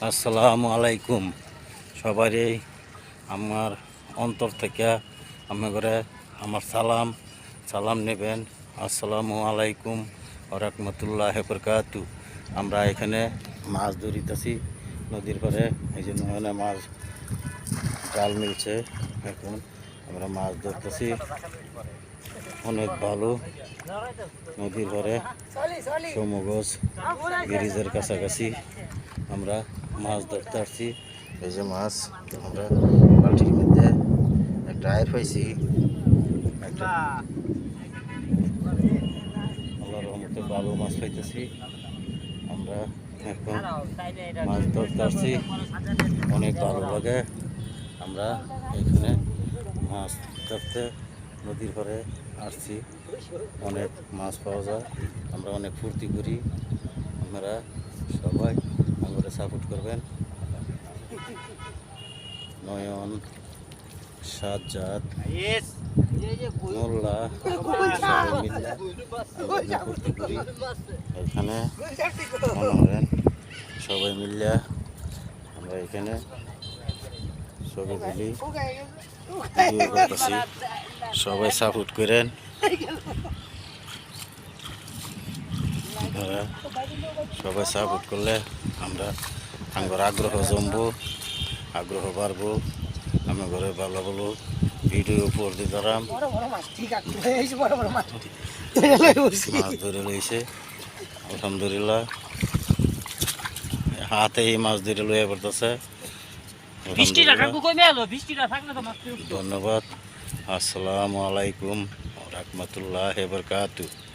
আসসালামু আলাইকুম সবারই আমার অন্তর থেকে করে আমার সালাম নেবেন। আসসালামু আলাইকুম ওয়া রাহমাতুল্লাহি ওয়া বারাকাতুহু। আমরা এখানে মাছ ধরিতেছি নদীর পাড়ে, এই জন্য এখানে মাছ জাল মিলছে। এখন আমরা মাছ ধরতেছি, অনেক ভালো নদীর পাড়ে সমগজ ব্রিজের কাছাকাছি আমরা মাছ ধরতে আসছি। এই যে মাছ আমরা বালতির মধ্যে একটা আয়ের পাইছি, একটা আল্লাহর রহমতে ভালো মাছ পাইতেছি। আমরা এখন মাছ ধরতে আসছি, অনেক ভালো লাগে। আমরা এখানে মাছ ধরতে নদীর পাড়ে আসছি, অনেক মাছ পাওয়া যায়, আমরা অনেক ফুর্তি করি। আপনারা সবাই আমাদের সাপোর্ট করবেন। নয়ন, সাজ্জাদ, মোল্লা সবাই মিলে আমরা ফুর্তি করি এখানে। মনে করেন সবাই মিলে আমরা এখানে ছবি তুলি, ভিডিও করতেছি। সবাই সাপোর্ট করেন, আপনারা সবাই সাপোর্ট করলে আমরা আমার আগ্রহ জমবো, আগ্রহ বাড়বো। আমি ঘরে ভালো ভালো ভিডিও উপর দিয়ে ধরাম। মাছ ধরে লইছে আলহামদুলিল্লাহ, হাতেই মাছ ধরে লইয়া পড়তেছে। ধন্যবাদ। আসসালামু আলাইকুম ওয়া রাহমাতুল্লাহি ওয়া বারাকাতুহু।